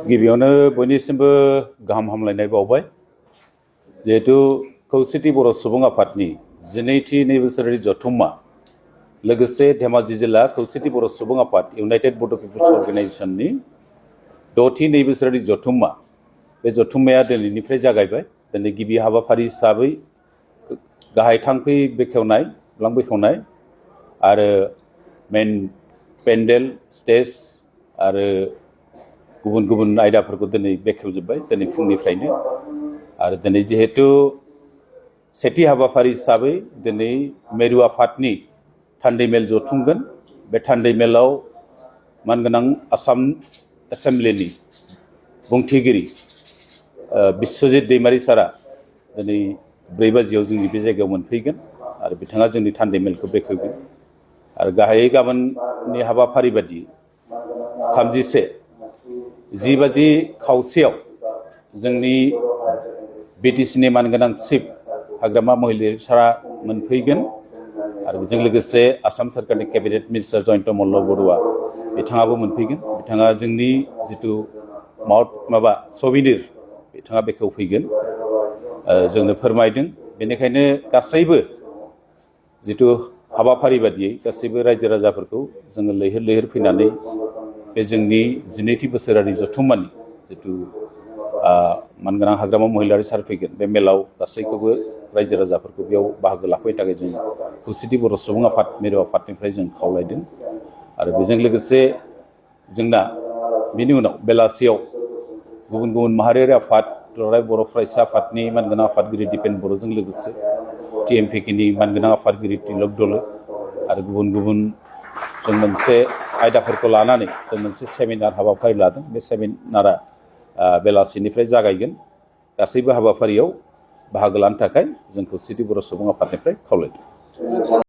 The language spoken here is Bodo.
गिबियावनो बयनिसिमबो गाहाम हामलायनाय बावबाय जिहेतु खौसेथि बर' सुबुं आफादनि 12थि नैबोसोरारि जथुम्मा लोगोसे धेमाजि जिल्ला खौसेथि बर' सुबुं आफाद इउनाइटेड बड' पिपल्स अर्गेनाइजेशननि 6थि नैबोसोरारि जथुम्मा बे जथुम्माया दिनैनिफ्राय जागायबाय। दिनै गिबि हाबाफारि हिसाबै गाहाय थांखि बेखेवनाय लां बेखेवनाय आरो मेन पेन्डेल स्टेज आरो गुबुन गुबुन आयदाफोरखौ दिनै बेखेवजोब्बाय दिनै फुंनिफ्रायनो। आरो दिनै जिहेतु सेथि हाबाफारि हिसाबै दिनै मेरु आफादनि थान्दै मेल जथुमगोन। बे थान्दै मेलाव मानगोनां आसाम एसेम्ब्लिनि बुंथिगिरि बिश्वजित दैमारि सारा दिनै 4 बाजियाव जोंनि बे जायगायाव मोनफैगोन आरो बिथाङा जोंनि थान्दै मेलखौ बेखेवगोन। आरो गाहायै गाबोननि हाबाफारि बायदि 10 बाजि खावसेयाव जोंनि बिटिसिनि मानगोनां चिफ हाग्रामा महिलारि सारा मोनफैगोन आरो बेजों लोगोसे आसाम सरकारनि केबिनेट मिनिस्टार जयन्त मल्ल बरुवा बिथाङाबो मोनफैगोन। बिथाङा जोंनि जितु सबिनिर बिथाङा बेखेवफैगोन जोंनो फोरमायदों। बेनिखायनो गासैबो जितु हाबाफारि बादियै गासैबो रायजो राजाफोरखौ जोङो लैहोर लैहोर फैनानै बे जोंनि 12थि बोसोरारि जथुम्मानि जितु मानगोनां हाग्रामा महिलारि सार फैगोन बे मेलाव गासैखौबो रायजो राजाफोरखौ बेयाव बाहागो लाफैनो थाखाय जों खौसेथि बर' सुबुं आफाद मिरु आफादनिफ्राय जों खावलायदों। आरो बेजों लोगोसे जोंना बिनि उनाव बेलासियाव गुबुन गुबुन माहारियारि आफाद दुलाराय बर' फरायसा आफादनि मानगोनां आफादगिरि दिपेन बर'जों लोगोसे TMPKनि मानगोनां आफादगिरि तिलक दलो आरो गुबुन गुबुन जों मोनसे आयदाफोरखौ लानानै जों मोनसे सेमिनार हाबाफारि लादों। बे सेमिनारा बेलासिनिफ्राय जागायगोन। गासैबो हाबाफारियाव बाहागो लानो थाखाय जों खौसेथि बर' सुबुं आफादनिफ्राय खावलायदों।